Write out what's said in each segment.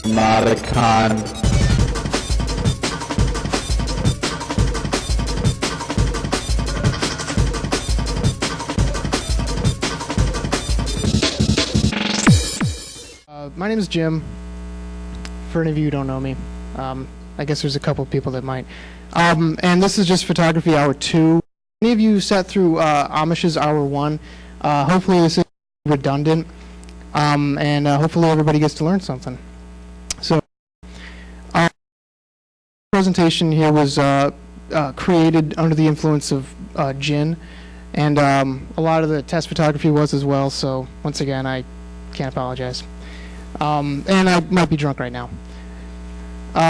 Notacon. My name is Jim. For any of you who don't know me, I guess there's a couple people that might. And this is just photography hour 2. Any of you sat through Amish's hour 1? Hopefully this is redundant, and hopefully everybody gets to learn something. So, presentation here was created under the influence of gin, and a lot of the test photography was as well. So once again, I can't apologize. And I might be drunk right now.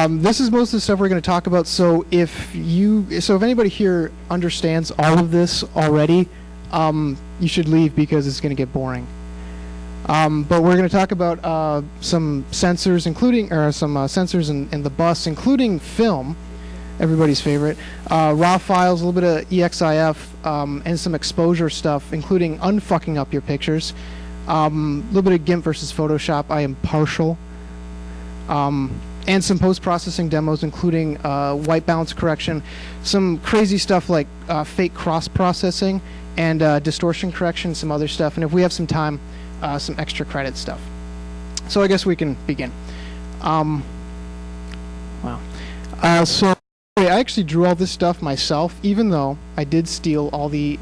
This is most of the stuff we're going to talk about. So if anybody here understands all of this already, you should leave because it's going to get boring. But we're going to talk about some sensors, including sensors in the bus, including film, everybody's favorite, raw files, a little bit of EXIF, and some exposure stuff, including unfucking up your pictures. A little bit of GIMP versus Photoshop. I am partial. And some post-processing demos, including white balance correction, some crazy stuff like fake cross-processing, and distortion correction, some other stuff. And if we have some time, some extra credit stuff. So I guess we can begin. Wow. So I actually drew all this stuff myself, even though I did steal all the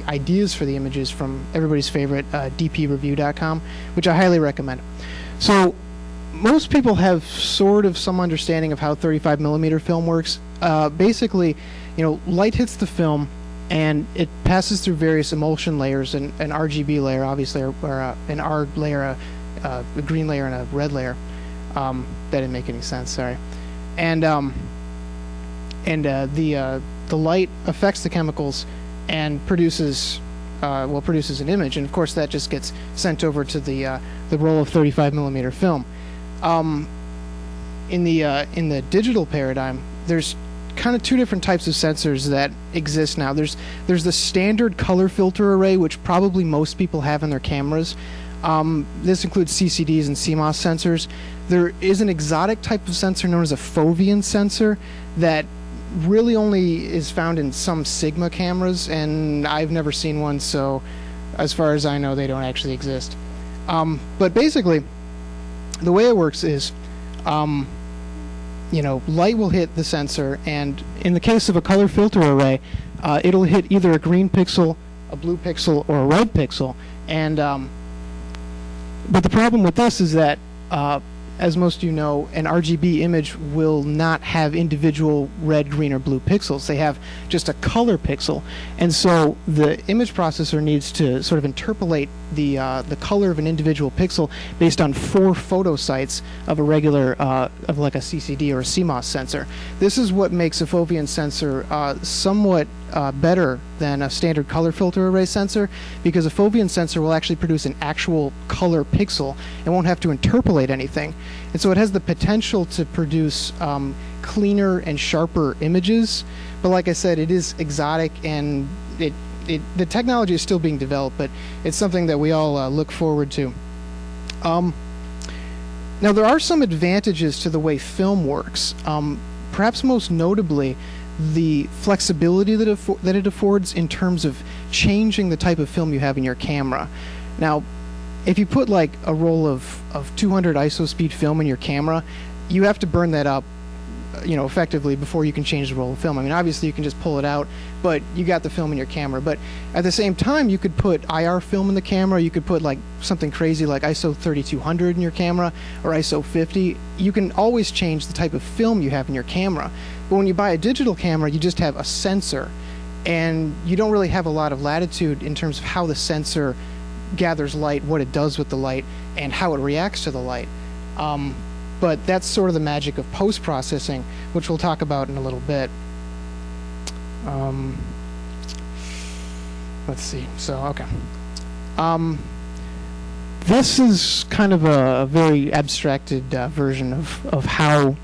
ideas for the images from everybody's favorite dpreview.com, which I highly recommend. So most people have sort of some understanding of how 35mm film works. Basically, light hits the film and it passes through various emulsion layers, an RGB layer, obviously, or an R layer, a green layer, and a red layer. That didn't make any sense. Sorry. And the light affects the chemicals and produces an image, and of course that just gets sent over to the roll of 35mm film. In the digital paradigm, there's kind of two different types of sensors that exist now. There's the standard color filter array, which probably most people have in their cameras. This includes CCDs and CMOS sensors. There is an exotic type of sensor known as a fovean sensor that really only is found in some Sigma cameras, and I've never seen one, so as far as I know, they don't actually exist. But basically, the way it works is, light will hit the sensor, and in the case of a color filter array, it'll hit either a green pixel, a blue pixel, or a red pixel. And but the problem with this is that, as most of you know, an RGB image will not have individual red, green, or blue pixels. They have just a color pixel. And so the image processor needs to sort of interpolate the color of an individual pixel based on 4 photo sites of a regular, of like a CCD or a CMOS sensor. This is what makes a fovean sensor somewhat better than a standard color filter array sensor, because a fovean sensor will actually produce an actual color pixel and won't have to interpolate anything. And so it has the potential to produce cleaner and sharper images. But like I said, it is exotic, and the technology is still being developed, but it's something that we all look forward to. Now, there are some advantages to the way film works. Perhaps most notably, the flexibility that it affords in terms of changing the type of film you have in your camera. Now, if you put like a roll of 200 ISO speed film in your camera, you have to burn that up, effectively before you can change the roll of film. I mean, obviously you can just pull it out, but you got the film in your camera. But at the same time, you could put IR film in the camera. You could put like something crazy like ISO 3200 in your camera, or ISO 50. You can always change the type of film you have in your camera. But when you buy a digital camera, you just have a sensor, and you don't really have a lot of latitude in terms of how the sensor gathers light, what it does with the light, and how it reacts to the light. But that's sort of the magic of post-processing, which we'll talk about in a little bit. Let's see. So, okay. This is kind of a very abstracted version of how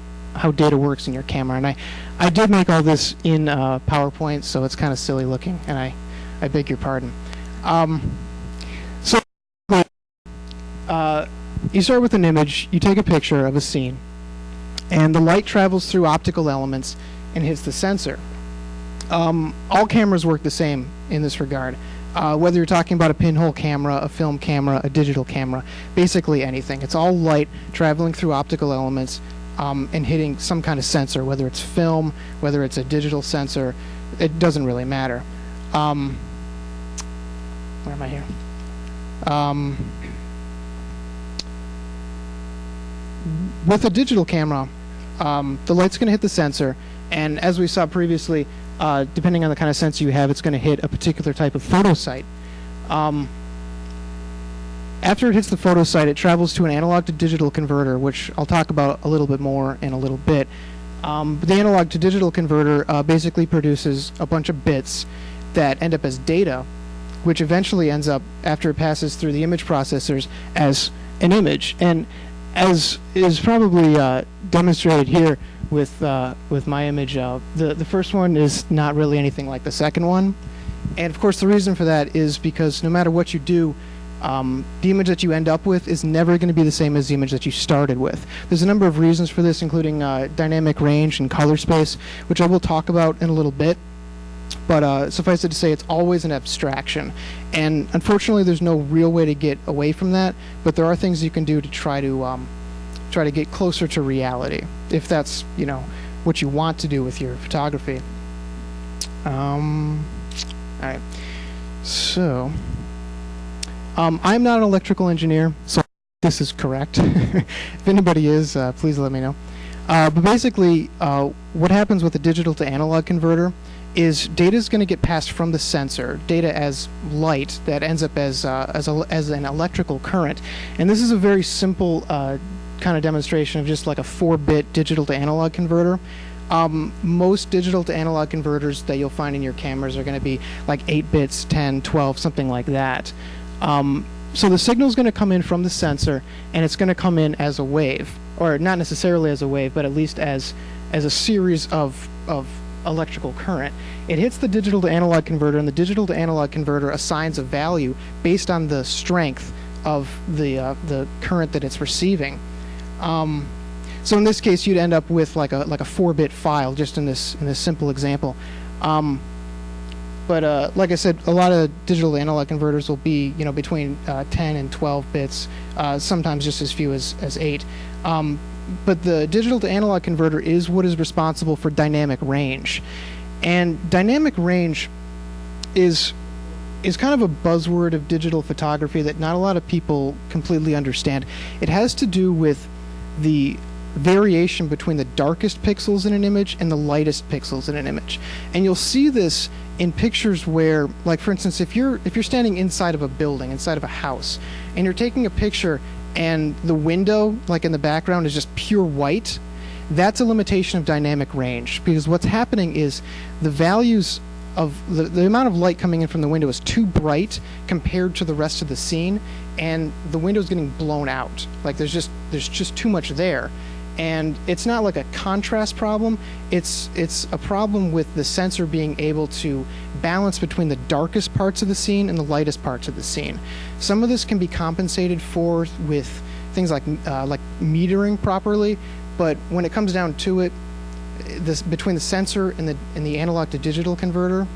data works in your camera, and I did make all this in PowerPoint, so it's kind of silly looking, and I beg your pardon. So you start with an image, you take a picture of a scene, and the light travels through optical elements and hits the sensor. All cameras work the same in this regard. Whether you're talking about a pinhole camera, a film camera, a digital camera, basically anything. It's all light traveling through optical elements and hitting some kind of sensor, whether it's film, whether it's a digital sensor, it doesn't really matter. Where am I here? With a digital camera, the light's going to hit the sensor, and as we saw previously, depending on the kind of sensor you have, it's going to hit a particular type of photosite. After it hits the photosite, it travels to an analog to digital converter, which I'll talk about a little bit more in a little bit. But the analog to digital converter basically produces a bunch of bits that end up as data, which eventually ends up, after it passes through the image processors, as an image. And as is probably demonstrated here with my image, the first one is not really anything like the second one. And of course the reason for that is because no matter what you do, the image that you end up with is never going to be the same as the image that you started with. There's a number of reasons for this, including dynamic range and color space, which I will talk about in a little bit. But suffice it to say, it's always an abstraction. And unfortunately, there's no real way to get away from that, but there are things you can do to try to get closer to reality, if that's, you know, what you want to do with your photography. All right. So, I'm not an electrical engineer, so this is correct. If anybody is, please let me know. But basically, what happens with a digital to analog converter is data is going to get passed from the sensor, data as light that ends up as an electrical current. And this is a very simple kind of demonstration of just like a 4-bit digital to analog converter. Most digital to analog converters that you'll find in your cameras are going to be like 8 bits, 10, 12, something like that. So the signal is going to come in from the sensor, and it's going to come in as a wave, or not necessarily as a wave, but at least as a series of electrical current. It hits the digital to analog converter, and the digital to analog converter assigns a value based on the strength of the current that it's receiving. So in this case, you'd end up with like a 4-bit file, just in this simple example. But like I said, a lot of digital to analog converters will be, you know, between 10 and 12 bits, sometimes just as few as 8. But the digital to analog converter is what is responsible for dynamic range. And dynamic range is kind of a buzzword of digital photography that not a lot of people completely understand. It has to do with the variation between the darkest pixels in an image and the lightest pixels in an image. And you'll see this in pictures where, like for instance, if you're standing inside of a building, inside of a house, and you're taking a picture and the window, like in the background, is just pure white, that's a limitation of dynamic range, because what's happening is the values of the amount of light coming in from the window is too bright compared to the rest of the scene, and the window's getting blown out. Like there's just too much there. And it's not like a contrast problem, it's a problem with the sensor being able to balance between the darkest parts of the scene and the lightest parts of the scene. Some of this can be compensated for with things like metering properly, but when it comes down to it, between the sensor and the analog to digital converter,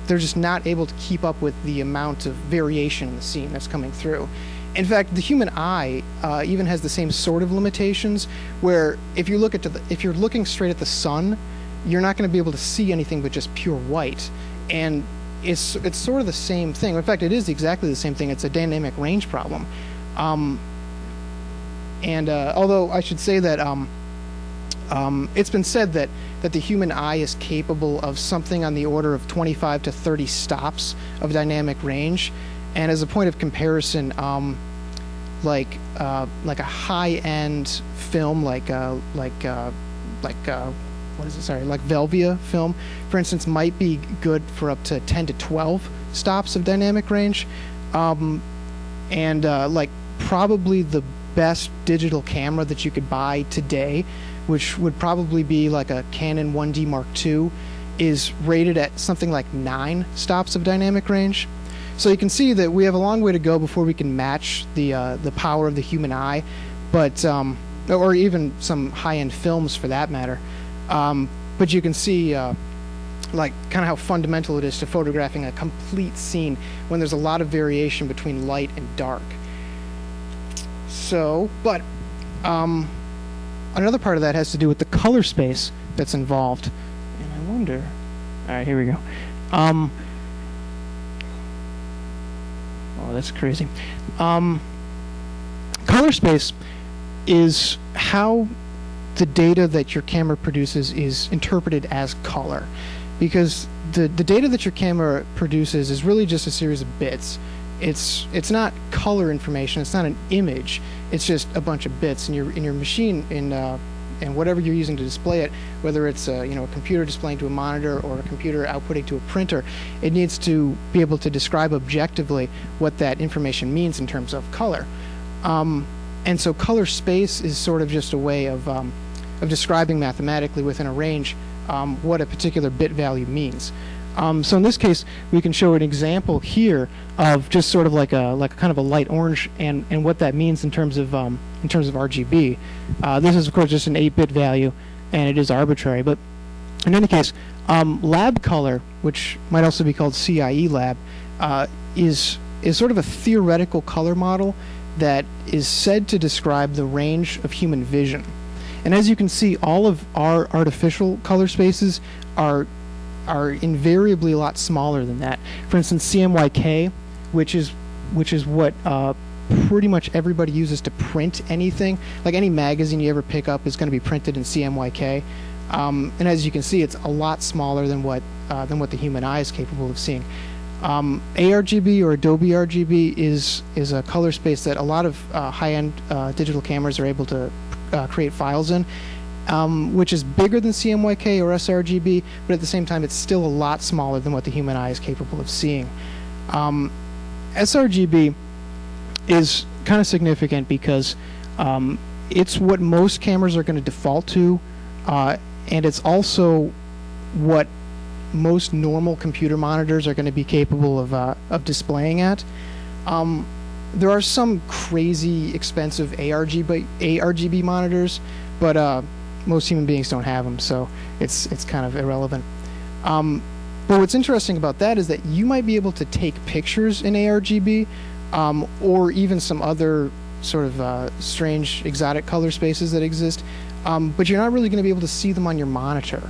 they're just not able to keep up with the amount of variation in the scene that's coming through. In fact, the human eye even has the same sort of limitations, where if you're looking straight at the sun, you're not going to be able to see anything but just pure white. And it's sort of the same thing. In fact, it is exactly the same thing. It's a dynamic range problem. Although I should say that it's been said that the human eye is capable of something on the order of 25 to 30 stops of dynamic range. And as a point of comparison, like a high-end film, like Velvia film, for instance, might be good for up to 10 to 12 stops of dynamic range, like probably the best digital camera that you could buy today, which would probably be like a Canon 1D Mark II, is rated at something like 9 stops of dynamic range. So you can see that we have a long way to go before we can match the power of the human eye, but or even some high-end films for that matter. But you can see like kind of how fundamental it is to photographing a complete scene when there's a lot of variation between light and dark. So, but another part of that has to do with the color space that's involved. And I wonder, all right, here we go. Oh, that's crazy. Color space is how the data that your camera produces is interpreted as color, because the data that your camera produces is really just a series of bits. It's not color information. It's not an image. It's just a bunch of bits. In your machine, and whatever you're using to display it, whether it's a computer displaying to a monitor or a computer outputting to a printer, it needs to be able to describe objectively what that information means in terms of color. And so color space is sort of just a way of describing mathematically within a range what a particular bit value means. So in this case, we can show an example here of just sort of like a kind of a light orange and what that means in terms of RGB. This is of course just an 8-bit value, and it is arbitrary. But in any case, lab color, which might also be called CIE lab, is sort of a theoretical color model that is said to describe the range of human vision. And as you can see, all of our artificial color spaces are invariably a lot smaller than that. For instance, CMYK, which is what pretty much everybody uses to print anything. Like any magazine you ever pick up is going to be printed in CMYK. And as you can see, it's a lot smaller than what the human eye is capable of seeing. ARGB or Adobe RGB is a color space that a lot of high-end digital cameras are able to create files in, which is bigger than CMYK or sRGB, but at the same time it's still a lot smaller than what the human eye is capable of seeing. sRGB is kind of significant because it's what most cameras are going to default to, and it's also what most normal computer monitors are going to be capable of displaying at. There are some crazy expensive ARGB monitors, but most human beings don't have them, so it's kind of irrelevant. But what's interesting about that is that you might be able to take pictures in ARGB, or even some other sort of strange exotic color spaces that exist, but you're not really going to be able to see them on your monitor.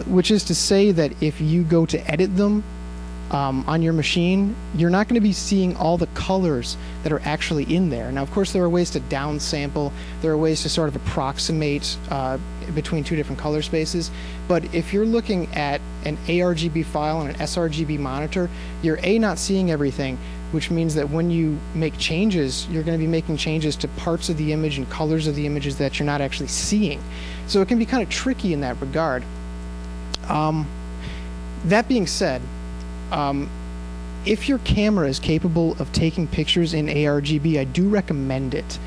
Which is to say that if you go to edit them on your machine, you're not going to be seeing all the colors that are actually in there. Now, of course, there are ways to downsample. There are ways to sort of approximate between two different color spaces. But if you're looking at an ARGB file on an sRGB monitor, you're not seeing everything, which means that when you make changes, you're going to be making changes to parts of the image and colors of the images that you're not actually seeing. So it can be kind of tricky in that regard. That being said, if your camera is capable of taking pictures in ARGB, I do recommend it.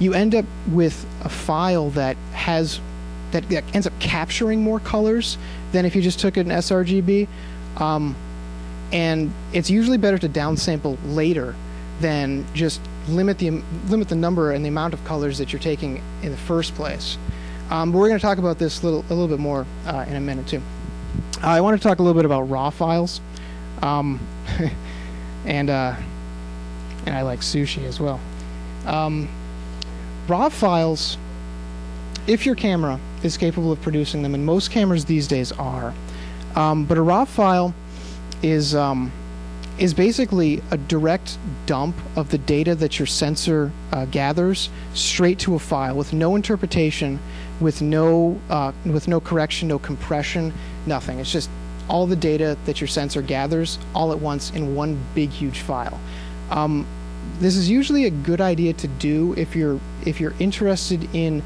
You end up with a file that ends up capturing more colors than if you just took it in sRGB, and it's usually better to downsample later than just limit the number and the amount of colors that you're taking in the first place. But we're going to talk about this a little bit more in a minute too. I want to talk a little bit about RAW files, and I like sushi as well. RAW files, if your camera is capable of producing them, and most cameras these days are, but a RAW file is basically a direct dump of the data that your sensor gathers straight to a file with no interpretation, with no correction, no compression, nothing. It's just all the data that your sensor gathers all at once in one big huge file. This is usually a good idea to do if you're interested in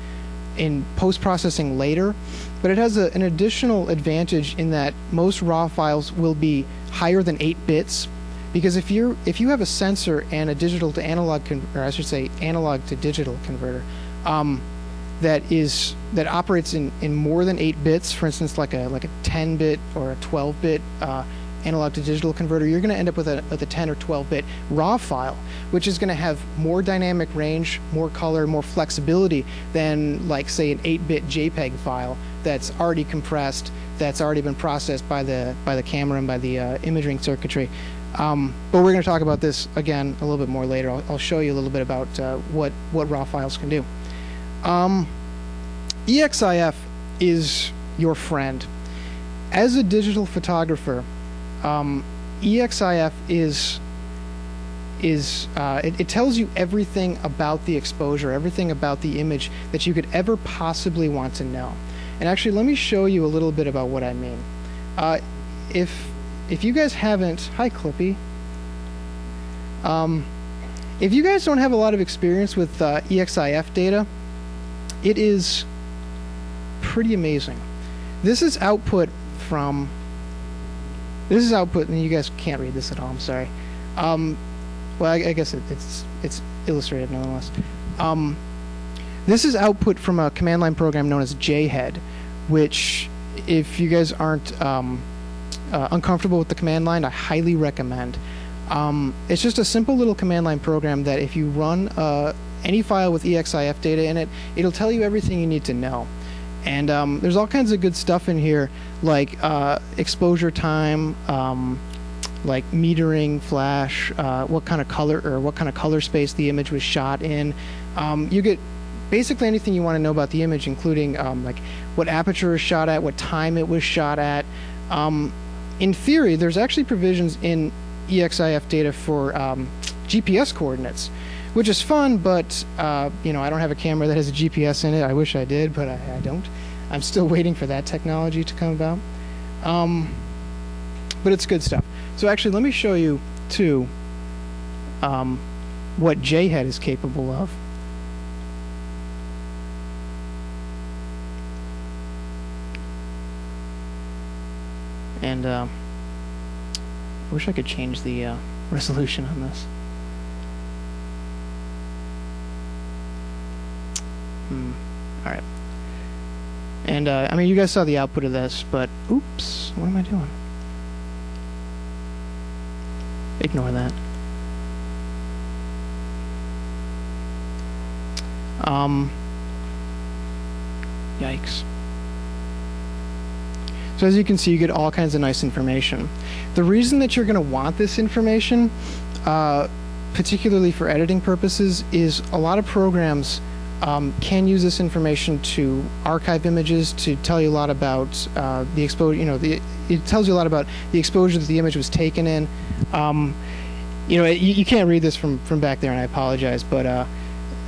post-processing later, but it has an additional advantage in that most RAW files will be higher than 8 bits, because if you have a sensor and a digital to analog or I should say analog to digital converter that operates in more than 8 bits, for instance like a 10-bit or a 12-bit analog to digital converter, you're going to end up with a 10 or 12-bit RAW file, which is going to have more dynamic range, more color, more flexibility than, like, say, an 8-bit JPEG file that's already compressed, that's already been processed by the camera and by the imaging circuitry. But we're going to talk about this again a little bit more later. I'll show you a little bit about what RAW files can do. EXIF is your friend. As a digital photographer, EXIF it tells you everything about the exposure, everything about the image that you could ever possibly want to know. And actually, let me show you a little bit about what I mean. If you guys haven't, hi Clippy. If you guys don't have a lot of experience with EXIF data, it is pretty amazing. This is output from. This is output, and you guys can't read this at all. I'm sorry. Well, I guess it's illustrated nonetheless. This is output from a command line program known as JHead, which, if you guys aren't uncomfortable with the command line, I highly recommend. It's just a simple little command line program that if you run any file with EXIF data in it, it'll tell you everything you need to know. And there's all kinds of good stuff in here, like exposure time, like metering, flash, what kind of color space the image was shot in. You get basically anything you want to know about the image, including like what aperture it was shot at, what time it was shot at. In theory, there's actually provisions in EXIF data for GPS coordinates, which is fun, but you know, I don't have a camera that has a GPS in it. I wish I did, but I don't. I'm still waiting for that technology to come about. But it's good stuff. So actually, let me show you too what JHead is capable of. And I wish I could change the resolution on this. All right. And I mean, you guys saw the output of this, but oops, what am I doing? Ignore that. Yikes. So as you can see, you get all kinds of nice information. The reason that you're going to want this information, particularly for editing purposes, is a lot of programs can use this information to archive images, to tell you a lot about the exposure. You know, it tells you a lot about the exposure that the image was taken in. You know, you can't read this from back there, and I apologize, but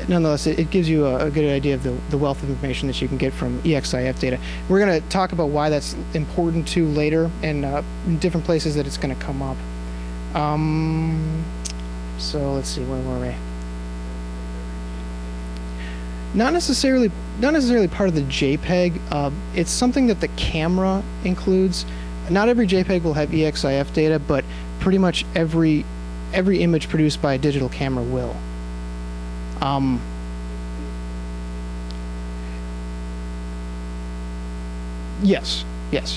nonetheless, it gives you a good idea of the wealth of information that you can get from EXIF data. We're going to talk about why that's important too later, and in different places that it's going to come up. So let's see, where were we? Not necessarily part of the JPEG. It's something that the camera includes. Not every JPEG will have EXIF data, but pretty much every image produced by a digital camera will. Yes.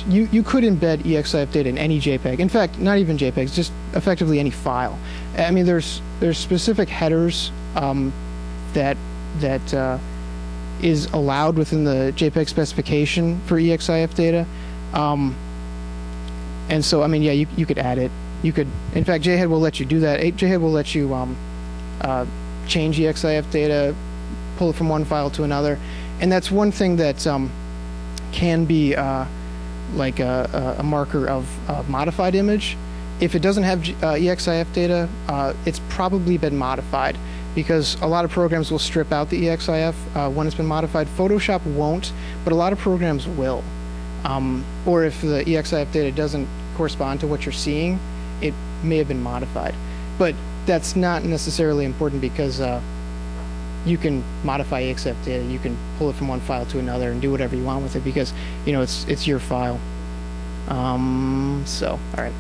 You could embed EXIF data in any JPEG. In fact, not even JPEGs, just effectively any file. I mean, there's specific headers that is allowed within the JPEG specification for EXIF data. And so, I mean, yeah, you could add it. You could, in fact, JHead will let you do that. JHead will let you change EXIF data, pull it from one file to another, and that's one thing that can be like a marker of a modified image. If it doesn't have EXIF data, it's probably been modified, because a lot of programs will strip out the EXIF when it's been modified. Photoshop won't, but a lot of programs will. Or if the EXIF data doesn't correspond to what you're seeing, it may have been modified. But that's not necessarily important, because you can modify EXIF data. You can pull it from one file to another and do whatever you want with it, because you know it's your file. So all right.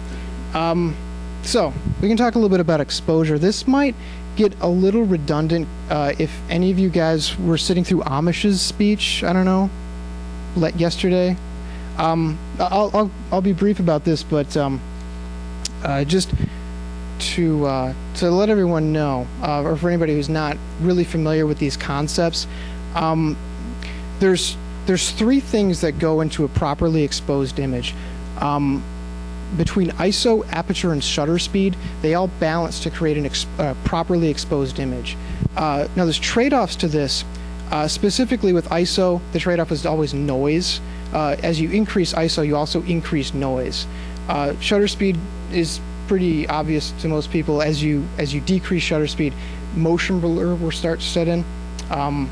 So we can talk a little bit about exposure. This might get a little redundant if any of you guys were sitting through Amish's speech. I don't know, yesterday. I'll be brief about this, but just to let everyone know, or for anybody who's not really familiar with these concepts, there's three things that go into a properly exposed image. Between ISO, aperture, and shutter speed, they all balance to create a properly exposed image. Now, there's trade-offs to this. Specifically with ISO, the trade-off is always noise. As you increase ISO, you also increase noise. Shutter speed is pretty obvious to most people. As you decrease shutter speed, motion blur will start to set in. And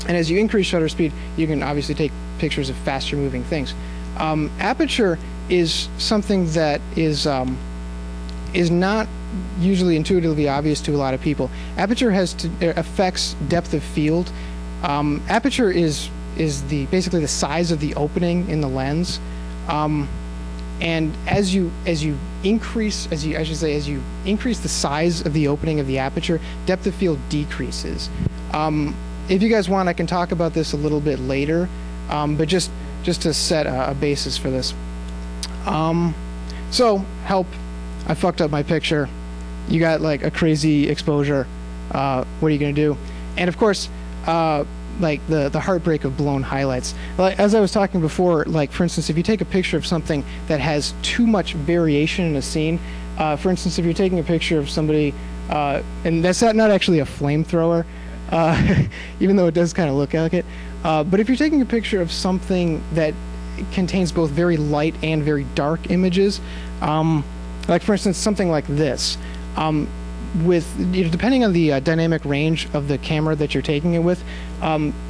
as you increase shutter speed, you can obviously take pictures of faster moving things. Aperture is something that is not usually intuitively obvious to a lot of people. Aperture affects depth of field. Aperture is basically the size of the opening in the lens, and as you increase the size of the opening of the aperture, depth of field decreases. If you guys want, I can talk about this a little bit later, but just to set a basis for this. So, help, I fucked up my picture. You got like a crazy exposure. What are you gonna do? And of course, like the heartbreak of blown highlights. Like, as I was talking before, like for instance, if you take a picture of something that has too much variation in a scene, for instance, if you're taking a picture of somebody, and that's not actually a flamethrower, even though it does kind of look like it, but if you're taking a picture of something that contains both very light and very dark images, like for instance something like this, depending on the dynamic range of the camera that you're taking it with,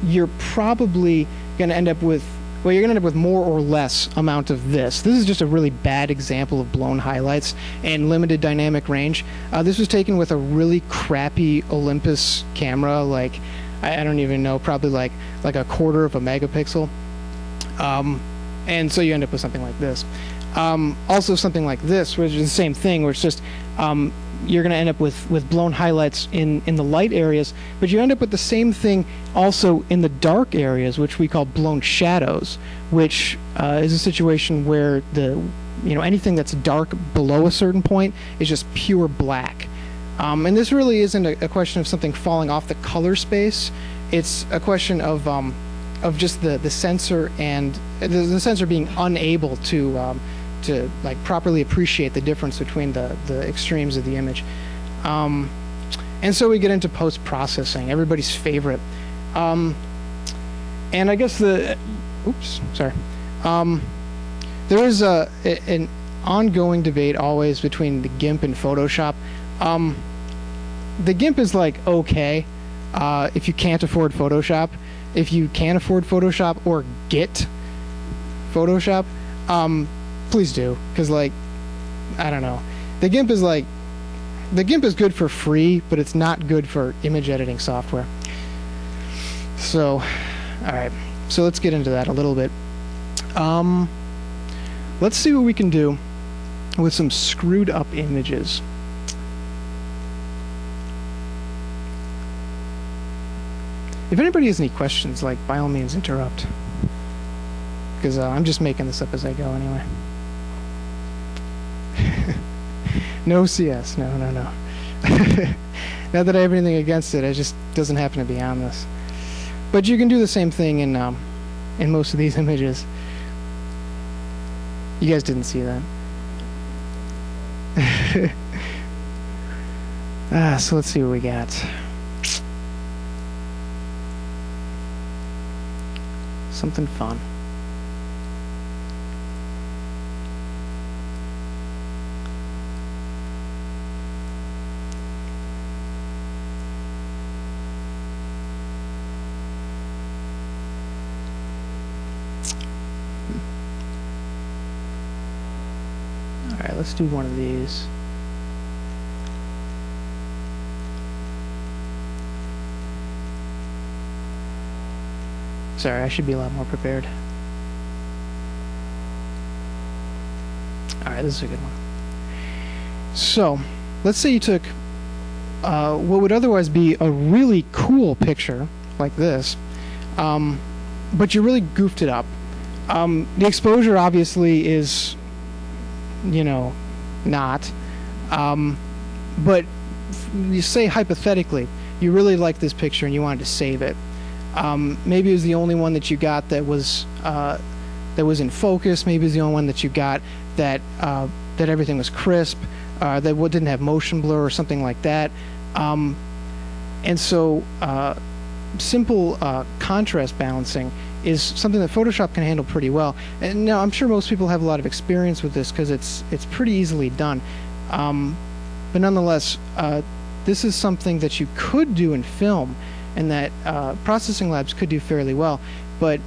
you're probably going to end up with, well, you're going to end up with more or less amount of this. This is just a really bad example of blown highlights and limited dynamic range. This was taken with a really crappy Olympus camera, like I don't even know, probably like a quarter of a megapixel. And so you end up with something like this. Also something like this, which is the same thing, where it's just you're going to end up with blown highlights in the light areas, but you end up with the same thing also in the dark areas, which we call blown shadows, which is a situation where anything that's dark below a certain point is just pure black. And this really isn't a question of something falling off the color space. It's a question of just the sensor and the sensor being unable to like properly appreciate the difference between the extremes of the image. And so we get into post-processing, everybody's favorite. And I guess there is an ongoing debate always between the GIMP and Photoshop. The GIMP is like okay if you can't afford Photoshop. If you can afford Photoshop or get Photoshop, please do, because like I don't know, the GIMP is good for free, but it's not good for image editing software. So, all right, so let's get into that a little bit. Let's see what we can do with some screwed up images. If anybody has any questions, like by all means interrupt, because I'm just making this up as I go anyway. No CS, no. Not that I have anything against it, it just doesn't happen to be on this. But you can do the same thing in most of these images. You guys didn't see that. So let's see what we got. Something fun. Alright, let's do one of these. Sorry, I should be a lot more prepared. Alright, this is a good one. So, let's say you took what would otherwise be a really cool picture, like this, but you really goofed it up. The exposure obviously is, not not. But you say hypothetically, you really like this picture and you wanted to save it. Maybe it was the only one that you got that was in focus. Maybe it was the only one that you got that that everything was crisp, that didn't have motion blur or something like that. And so simple contrast balancing is something that Photoshop can handle pretty well. And now I'm sure most people have a lot of experience with this because it's pretty easily done. But nonetheless, this is something that you could do in film and that processing labs could do fairly well, but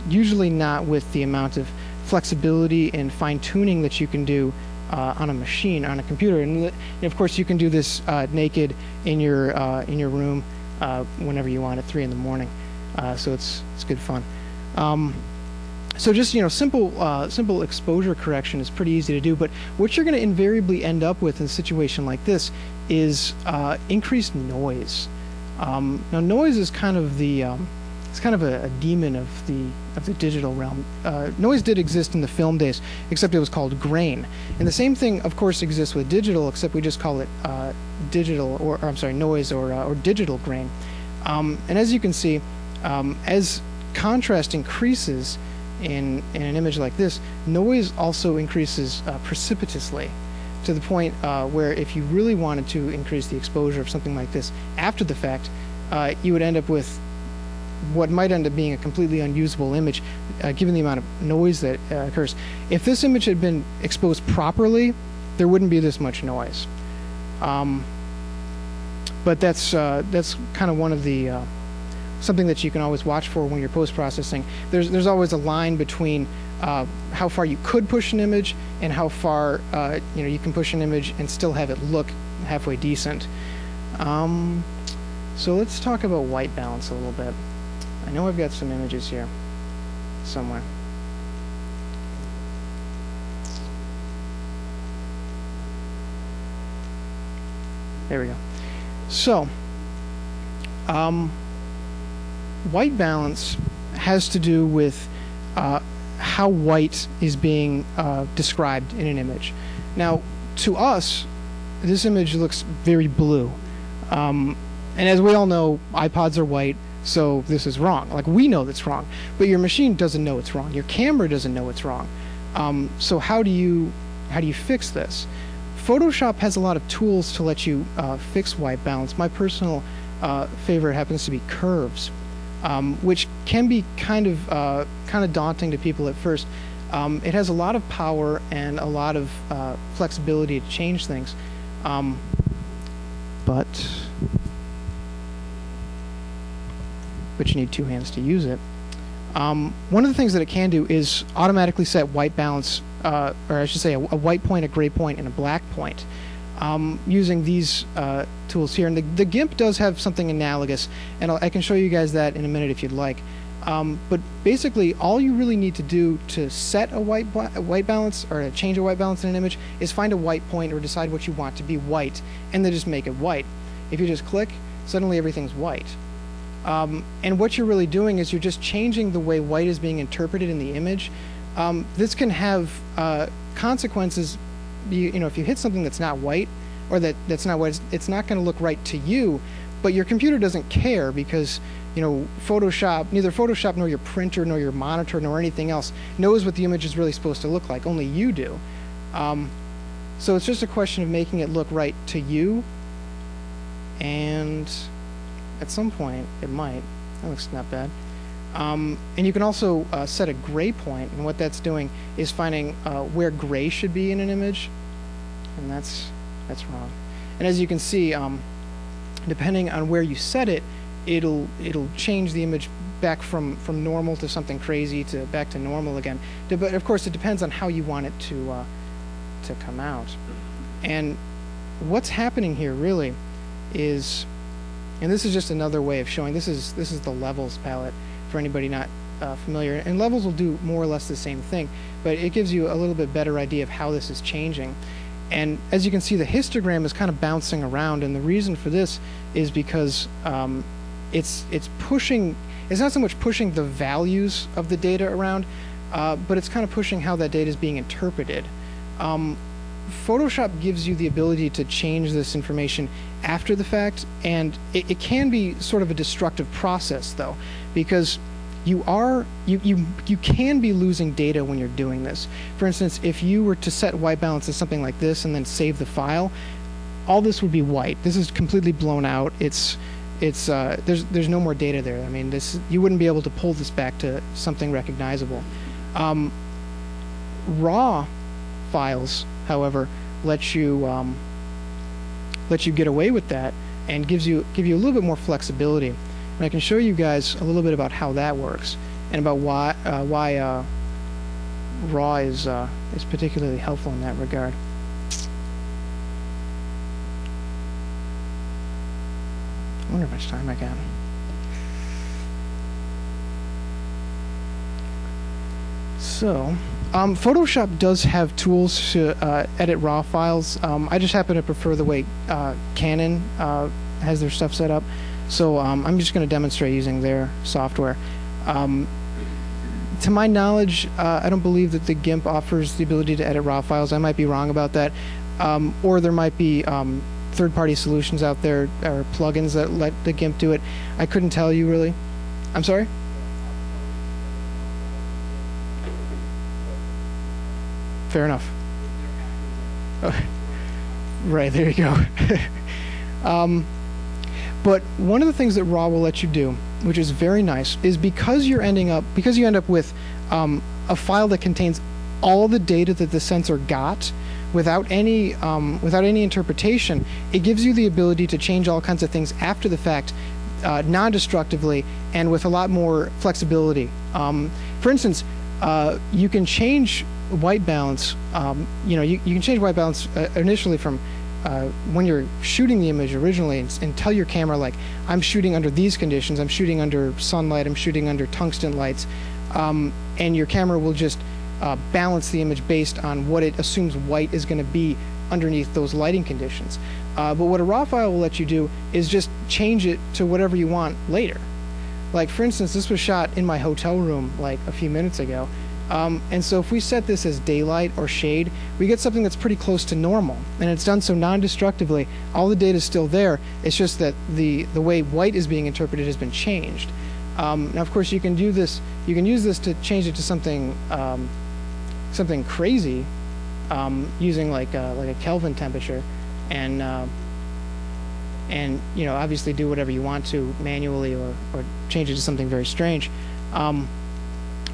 usually not with the amount of flexibility and fine-tuning that you can do on a machine, on a computer. And of course, you can do this naked in your room whenever you want at 3 in the morning. So it's good fun. So just simple exposure correction is pretty easy to do. But what you're going to invariably end up with in a situation like this is increased noise. Now, noise is kind of the it's kind of a demon of the digital realm. Noise did exist in the film days, except it was called grain. And the same thing, of course, exists with digital, except we just call it digital, or I'm sorry, noise or digital grain. And as you can see, as contrast increases in an image like this, noise also increases precipitously, to the point where if you really wanted to increase the exposure of something like this after the fact, you would end up with what might end up being a completely unusable image, given the amount of noise that occurs. If this image had been exposed properly, there wouldn't be this much noise. But that's kind of one of the something that you can always watch for when you're post-processing. There's always a line between how far you could push an image and how far you can push an image and still have it look halfway decent. So let's talk about white balance a little bit. I know I've got some images here somewhere. There we go. So white balance has to do with how white is being described in an image. Now, to us, this image looks very blue. And as we all know, iPods are white, so this is wrong. Like, we know that's wrong, but your machine doesn't know it's wrong. Your camera doesn't know it's wrong. So how do you fix this? Photoshop has a lot of tools to let you fix white balance. My personal favorite happens to be curves, which can be kind of daunting to people at first. It has a lot of power and a lot of flexibility to change things, but you need 2 hands to use it. One of the things that it can do is automatically set white balance, or I should say a white point, a gray point, and a black point, using these tools here. And the GIMP does have something analogous, and I can show you guys that in a minute if you'd like. But basically, all you really need to do to set a white balance, or to change a white balance in an image, is find a white point or decide what you want to be white, and then just make it white. If you just click, suddenly everything's white. And what you're really doing is you're just changing the way white is being interpreted in the image. This can have consequences. If you hit something that's not white, or that's not white, it's not going to look right to you, but your computer doesn't care, because neither Photoshop nor your printer nor your monitor nor anything else knows what the image is really supposed to look like. Only you do. So it's just a question of making it look right to you, and at some point it might. That looks not bad. And you can also set a gray point, and what that's doing is finding where gray should be in an image, and that's wrong. And as you can see, depending on where you set it, it'll change the image back from normal to something crazy to back to normal again. But of course, it depends on how you want it to come out. And what's happening here really is, and this is just another way of showing, this is the levels palette for anybody not familiar. And levels will do more or less the same thing, but it gives you a little bit better idea of how this is changing. And as you can see, the histogram is kind of bouncing around, and the reason for this is because it's pushing. It's not so much pushing the values of the data around, but it's kind of pushing how that data is being interpreted. Photoshop gives you the ability to change this information after the fact, and it can be sort of a destructive process, though, because you can be losing data when you're doing this. For instance, if you were to set white balance to something like this and then save the file, all this would be white. This is completely blown out. There's no more data there. I mean, you wouldn't be able to pull this back to something recognizable. Raw files, however, let you get away with that and give you a little bit more flexibility. And I can show you guys a little bit about how that works and about why raw is particularly helpful in that regard. I wonder how much time I got. So, Photoshop does have tools to edit RAW files. I just happen to prefer the way Canon has their stuff set up. So I'm just going to demonstrate using their software. To my knowledge, I don't believe that the GIMP offers the ability to edit RAW files. I might be wrong about that. Or there might be third-party solutions out there or plugins that let the GIMP do it. I couldn't tell you really. I'm sorry? Fair enough. Oh, right, there you go. But one of the things that RAW will let you do, which is very nice, is because you end up with a file that contains all the data that the sensor got without any interpretation, it gives you the ability to change all kinds of things after the fact, non-destructively and with a lot more flexibility. For instance, you can change white balance. You can change white balance initially from when you're shooting the image originally, and tell your camera, like, I'm shooting under these conditions, I'm shooting under sunlight, I'm shooting under tungsten lights, and your camera will just balance the image based on what it assumes white is going to be underneath those lighting conditions. But what a RAW file will let you do is just change it to whatever you want later. Like, for instance, this was shot in my hotel room like a few minutes ago. And so if we set this as daylight or shade, we get something that's pretty close to normal. And it's done so non-destructively. All the data is still there. It's just that the way white is being interpreted has been changed. Now, of course, you can do this. You can use this to change it to something something crazy, using like a Kelvin temperature, and obviously do whatever you want to manually, or change it to something very strange.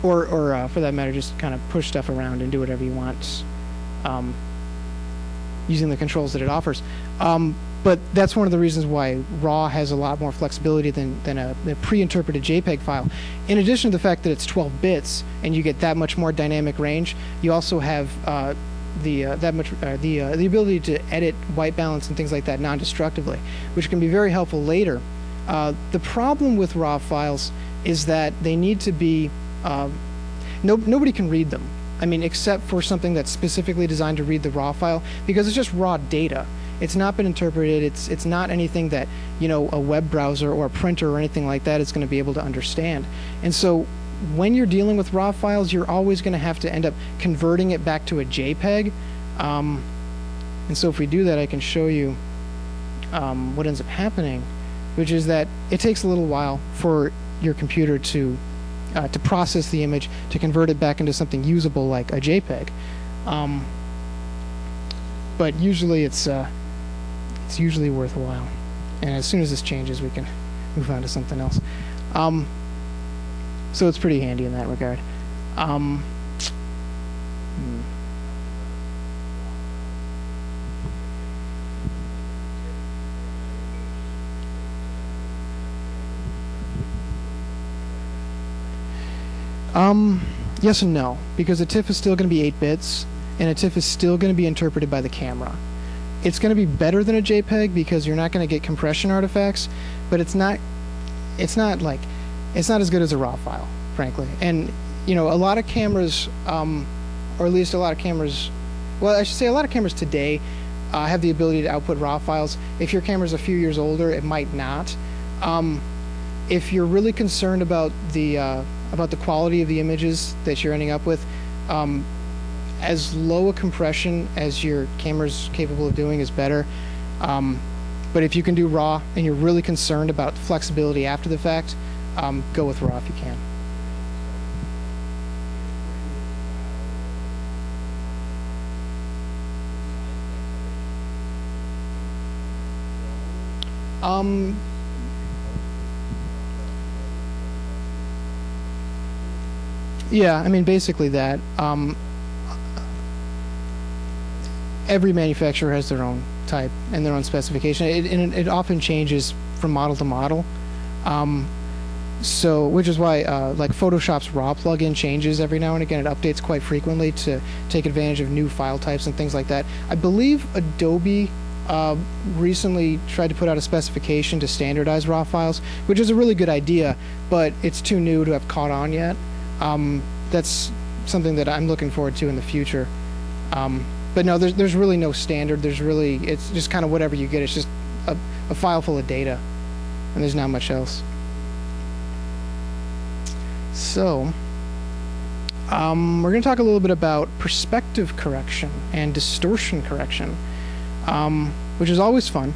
Or for that matter, just kind of push stuff around and do whatever you want using the controls that it offers. But that's one of the reasons why RAW has a lot more flexibility than a pre-interpreted JPEG file. In addition to the fact that it's 12 bits and you get that much more dynamic range, you also have the ability to edit white balance and things like that non-destructively, which can be very helpful later. The problem with RAW files is that they need to be nobody can read them. I mean, except for something that's specifically designed to read the RAW file, because it's just raw data. It's not been interpreted. It's not anything that a web browser or a printer or anything like that is going to be able to understand. And so when you're dealing with RAW files, you're always going to have to end up converting it back to a JPEG. And so if we do that, I can show you what ends up happening, which is that it takes a little while for your computer to process the image, to convert it back into something usable like a JPEG. But usually it's usually worthwhile. And as soon as this changes, we can move on to something else. So it's pretty handy in that regard. Yes and no, because a TIFF is still going to be 8 bits, and a TIFF is still going to be interpreted by the camera. It's going to be better than a JPEG because you're not going to get compression artifacts, but it's not as good as a RAW file, frankly. And a lot of cameras, or at least a lot of cameras, well, I should say a lot of cameras today have the ability to output RAW files. If your camera's a few years older, it might not. If you're really concerned about the quality of the images that you're ending up with, as low a compression as your camera's capable of doing is better. But if you can do RAW and you're really concerned about flexibility after the fact, go with RAW if you can. Yeah, I mean, basically that. Every manufacturer has their own type and their own specification. It often changes from model to model. So, which is why, like Photoshop's RAW plugin changes every now and again. It updates quite frequently to take advantage of new file types and things like that. I believe Adobe recently tried to put out a specification to standardize RAW files, which is a really good idea, but it's too new to have caught on yet. That's something that I'm looking forward to in the future. But no, there's really no standard. It's just kind of whatever you get. It's just a file full of data, and there's not much else. So, we're going to talk a little bit about perspective correction and distortion correction, which is always fun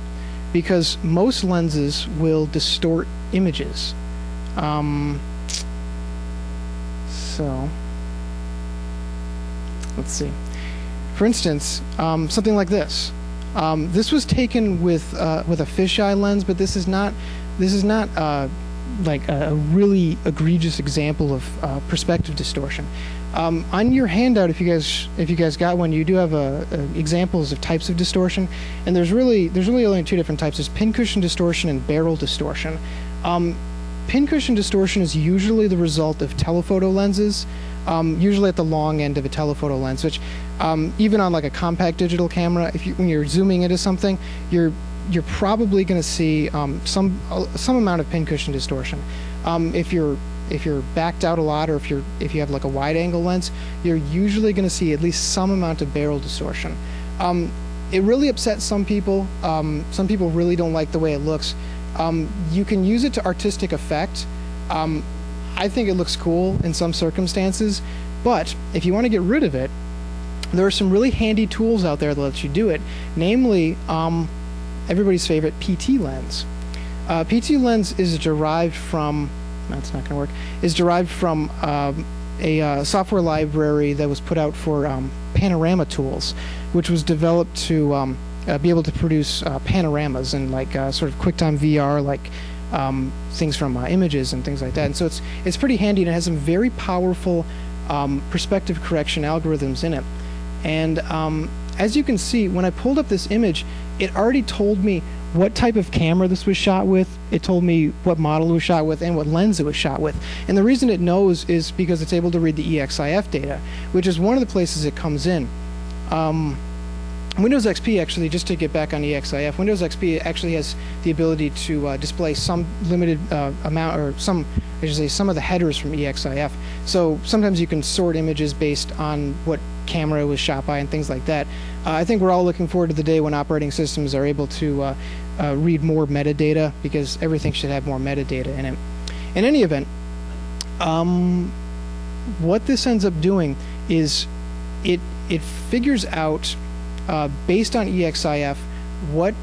because most lenses will distort images. So, let's see. For instance, something like this. This was taken with a fisheye lens, but this is not like a really egregious example of perspective distortion. On your handout, if you guys got one, you do have examples of types of distortion, and there's really only two different types. There's pincushion distortion and barrel distortion. Pincushion distortion is usually the result of telephoto lenses, usually at the long end of a telephoto lens, which even on like a compact digital camera, when you're zooming into something, you're probably going to see some amount of pincushion distortion. If you're backed out a lot, or if you have like a wide angle lens, you're usually going to see at least some amount of barrel distortion. It really upsets some people. Some people really don't like the way it looks. You can use it to artistic effect. I think it looks cool in some circumstances, but if you want to get rid of it, there are some really handy tools out there that let you do it, namely everybody's favorite PT lens. PT lens is derived from, that's not going to work, is derived from a software library that was put out for panorama tools, which was developed to be able to produce panoramas and like sort of QuickTime VR, like things from images and things like that. And so it's pretty handy, and it has some very powerful perspective correction algorithms in it. And as you can see, when I pulled up this image, it already told me what type of camera this was shot with. It told me what model it was shot with and what lens it was shot with. And the reason it knows is because it's able to read the EXIF data, which is one of the places it comes in. Windows XP, actually, just to get back on EXIF, Windows XP actually has the ability to display some limited amount, or some of the headers from EXIF. So sometimes you can sort images based on what camera it was shot by and things like that. I think we're all looking forward to the day when operating systems are able to read more metadata, because everything should have more metadata in it. In any event, what this ends up doing is it figures out, based on EXIF, what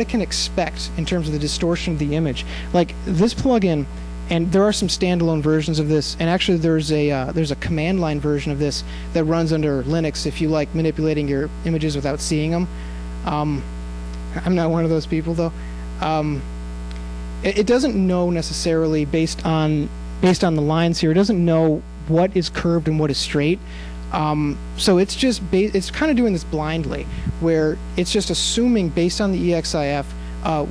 it can expect in terms of the distortion of the image. Like this plugin, and there are some standalone versions of this, and actually there's a command line version of this that runs under Linux if you like manipulating your images without seeing them. I'm not one of those people though. It doesn't know necessarily based on the lines here. It doesn't know what is curved and what is straight. So it's just it's kind of doing this blindly, where it's just assuming based on the EXIF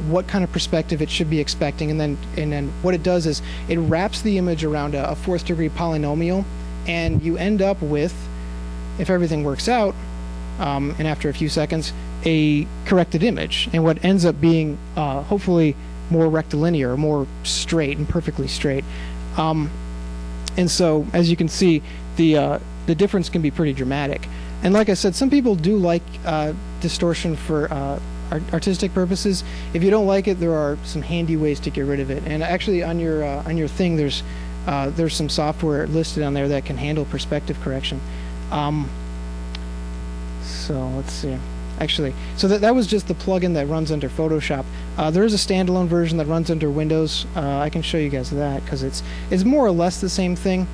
what kind of perspective it should be expecting, and then what it does is it wraps the image around a fourth degree polynomial, and you end up with, if everything works out, and after a few seconds, a corrected image, and what ends up being hopefully more rectilinear, more straight and perfectly straight. And so, as you can see, the difference can be pretty dramatic. And like I said, some people do like distortion for artistic purposes. If you don't like it, there are some handy ways to get rid of it. And actually, on your thing, there's some software listed on there that can handle perspective correction. So let's see. Actually, so that was just the plugin that runs under Photoshop. There is a standalone version that runs under Windows. I can show you guys that because it's more or less the same thing,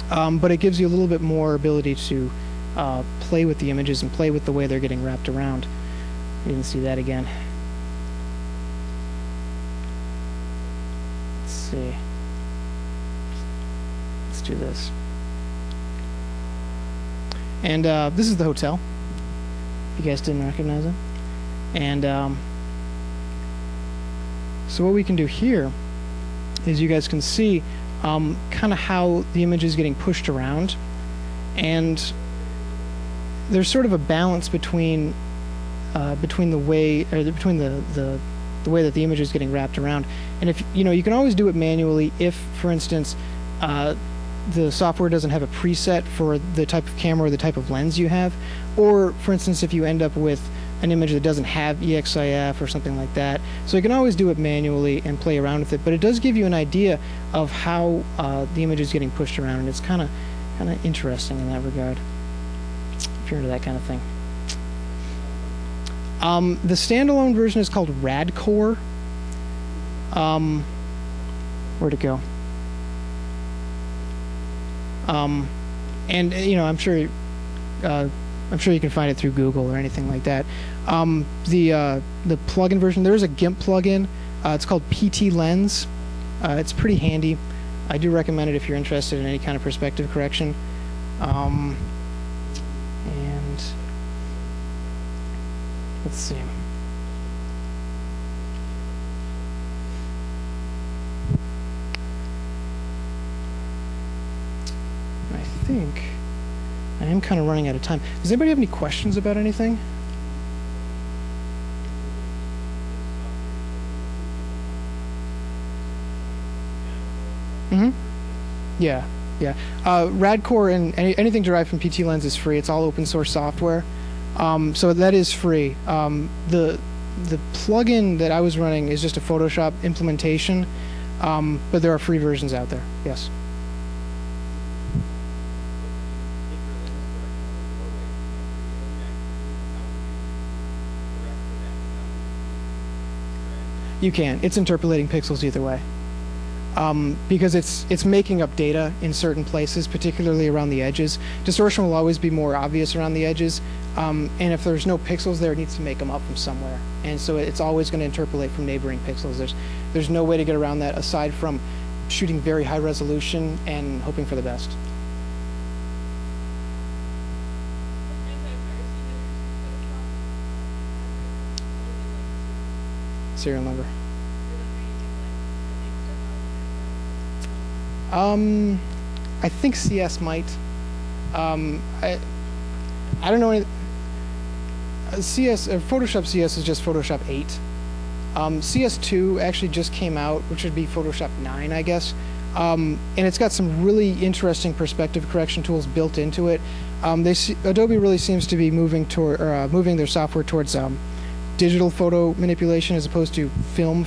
but it gives you a little bit more ability to play with the images and play with the way they're getting wrapped around. You can see that again. Let's see. Let's do this. And this is the hotel. If you guys didn't recognize it. And so what we can do here is you guys can see kind of how the image is getting pushed around, and there's sort of a balance between the way the way that the image is getting wrapped around. And if you can always do it manually if, for instance, the software doesn't have a preset for the type of camera or the type of lens you have, or for instance if you end up with an image that doesn't have EXIF or something like that. So you can always do it manually and play around with it, but it does give you an idea of how the image is getting pushed around, and it's kind of interesting in that regard if you're into that kind of thing. The standalone version is called Radcore. Where'd it go? And I'm sure you can find it through Google or anything like that. The plugin version, there is a GIMP plugin. It's called PT Lens. It's pretty handy. I do recommend it if you're interested in any kind of perspective correction. And let's see. I think I am kind of running out of time. Does anybody have any questions about anything? Mm-hmm. Yeah. Radcore and anything derived from PT Lens is free. It's all open source software. So that is free. The plugin that I was running is just a Photoshop implementation, but there are free versions out there. Yes. You can. It's interpolating pixels either way. Because it's making up data in certain places, particularly around the edges. Distortion will always be more obvious around the edges, and if there's no pixels there, it needs to make them up from somewhere. And so it's always going to interpolate from neighboring pixels. There's no way to get around that aside from shooting very high resolution and hoping for the best. Serial number. I think CS might. I don't know any. Photoshop CS is just Photoshop 8. CS2 actually just came out, which would be Photoshop 9, I guess. And it's got some really interesting perspective correction tools built into it. Adobe really seems to be moving their software towards digital photo manipulation as opposed to film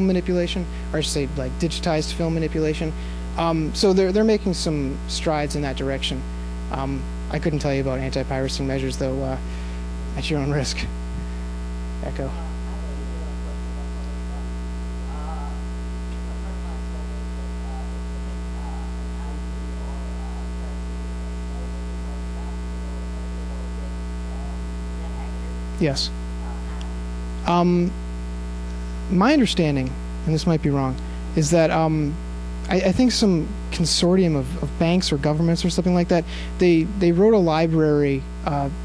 manipulation, or I should say like digitized film manipulation. So they're making some strides in that direction. I couldn't tell you about anti-piracy measures though, at your own risk. Echo. Yes. My understanding, and this might be wrong, is that I think some consortium of banks or governments or something like that, they wrote a library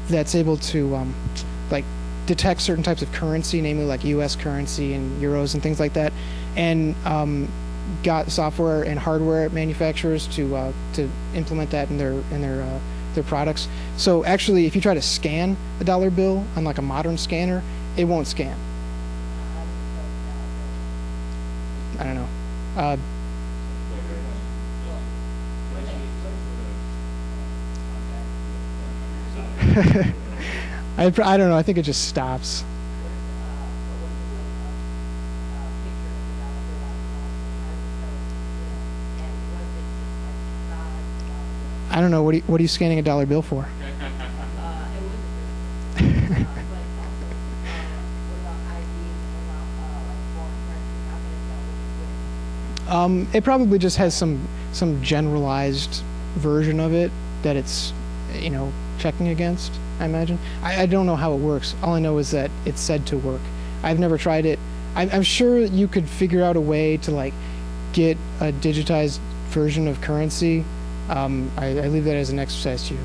that's able to like detect certain types of currency, namely like U.S. currency and euros and things like that, and got software and hardware manufacturers to implement that in their products. So actually, if you try to scan a dollar bill on like a modern scanner, it won't scan. I don't know. I don't know. I think it just stops. I don't know. What are you scanning a dollar bill for? It probably just has some generalized version of it that it's, you know, checking against, I imagine. I don't know how it works. All I know is that it's said to work. I've never tried it. I'm sure you could figure out a way to like get a digitized version of currency. I leave that as an exercise to you.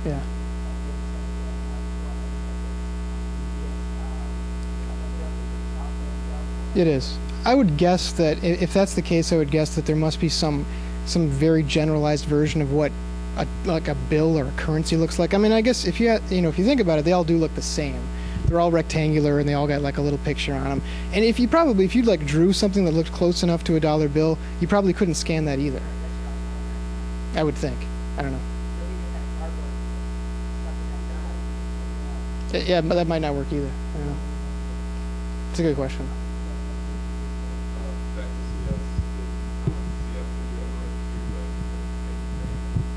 Yeah. It is. I would guess that if that's the case, I would guess that there must be some very generalized version of what like a bill or a currency looks like. I mean, I guess if you if you think about it, they all do look the same. They're all rectangular and they all got like a little picture on them. And if you like drew something that looked close enough to a dollar bill, you probably couldn't scan that either. I would think. I don't know. Yeah, but that might not work either. I don't know. It's a good question.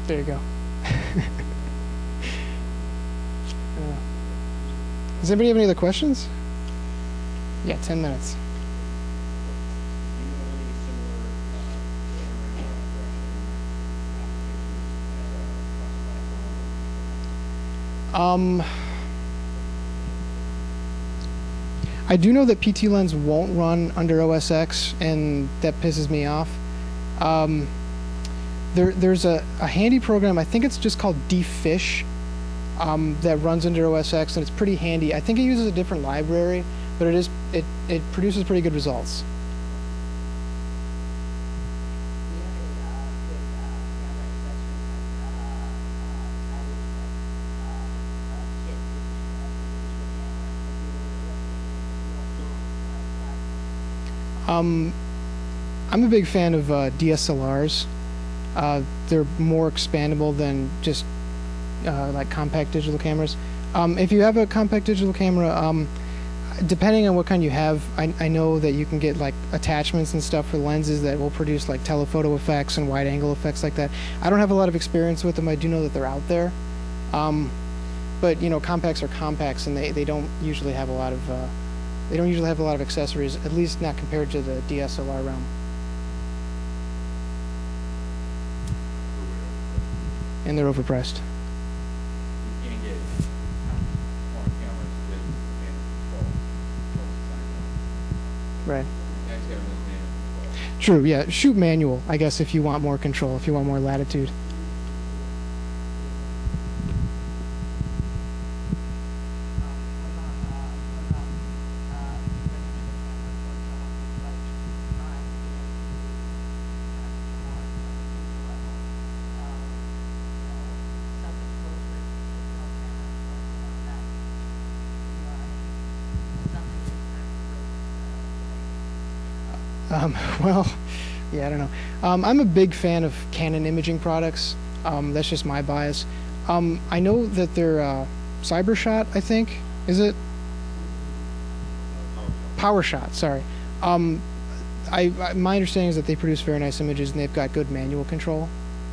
There you go. Does anybody have any other questions? Yeah, 10 minutes. I do know that PT Lens won't run under OS X, and that pisses me off. There's a handy program, I think it's just called dfish, that runs under OS X, and it's pretty handy. I think it uses a different library, but it produces pretty good results. I'm a big fan of DSLRs. They're more expandable than just like compact digital cameras. If you have a compact digital camera, depending on what kind you have, I know that you can get like attachments and stuff for lenses that will produce like telephoto effects and wide angle effects like that. I don't have a lot of experience with them. I do know that they're out there. But you know, compacts are compacts, and they don't usually have a lot of accessories, at least not compared to the DSLR realm. And they're overpriced. You can get more cameras with manual control. Right. You guys got them with manual control. True, yeah. Shoot manual, I guess, if you want more control, if you want more latitude. Well, yeah, I don't know. I'm a big fan of Canon imaging products. That's just my bias. I know that they're CyberShot, I think. Is it? PowerShot, sorry. My understanding is that they produce very nice images and they've got good manual control.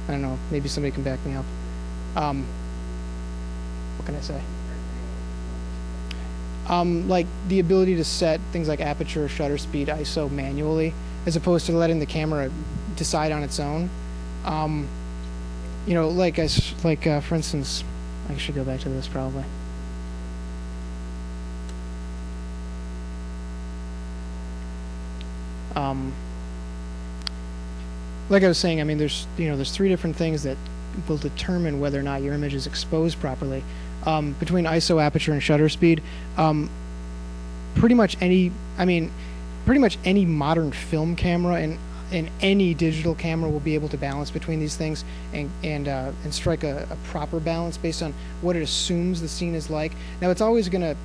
I don't know. Maybe somebody can back me up. What can I say? Like the ability to set things like aperture, shutter speed, ISO manually, as opposed to letting the camera decide on its own. You know, for instance, I should go back to this probably. Like I was saying, I mean, there's three different things that will determine whether or not your image is exposed properly. Between ISO, aperture, and shutter speed, pretty much any modern film camera and any digital camera will be able to balance between these things and strike a proper balance based on what it assumes the scene is like. Now it's always gonna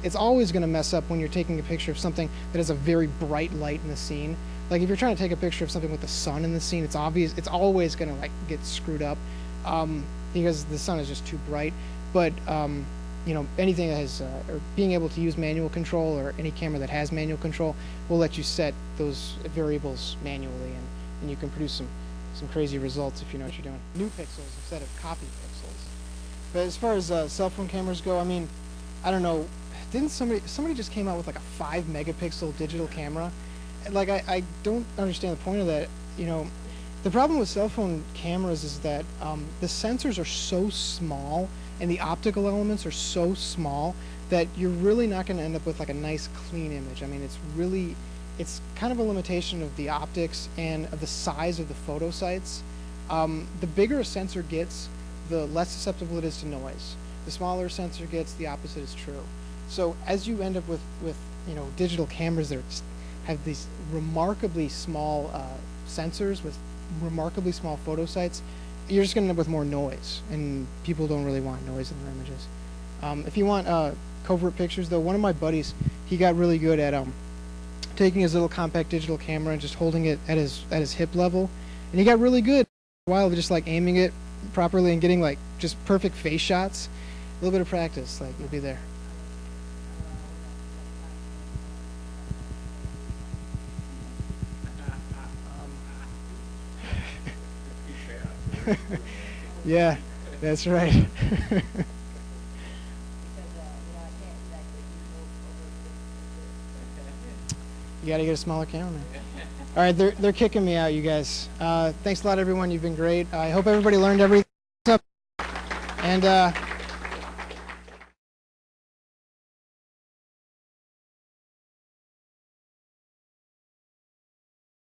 mess up when you're taking a picture of something that has a very bright light in the scene. Like if you're trying to take a picture of something with the sun in the scene, it's obvious. It's always gonna like get screwed up because the sun is just too bright. But anything that has, or being able to use manual control, or any camera that has manual control will let you set those variables manually, and you can produce some crazy results if you know what you're doing. New pixels instead of copy pixels. But as far as cell phone cameras go, I mean, I don't know, didn't somebody just came out with like a 5 megapixel digital camera? Like, I don't understand the point of that. The problem with cell phone cameras is that the sensors are so small and the optical elements are so small that you're really not going to end up with like a nice clean image. I mean, it's kind of a limitation of the optics and of the size of the photo sites. The bigger a sensor gets, the less susceptible it is to noise. The smaller a sensor gets, the opposite is true. So as you end up with digital cameras that have these remarkably small sensors with remarkably small photo sites, you're just going to end up with more noise, and people don't really want noise in their images. If you want covert pictures, though, one of my buddies, he got really good at taking his little compact digital camera and just holding it at his hip level, and he got really good for a while, just like aiming it properly and getting like just perfect face shots. A little bit of practice, like you'll be there. Yeah, that's right. You gotta get a smaller camera, man. All right, they're kicking me out, you guys. Thanks a lot, everyone. You've been great. I hope everybody learned everything. And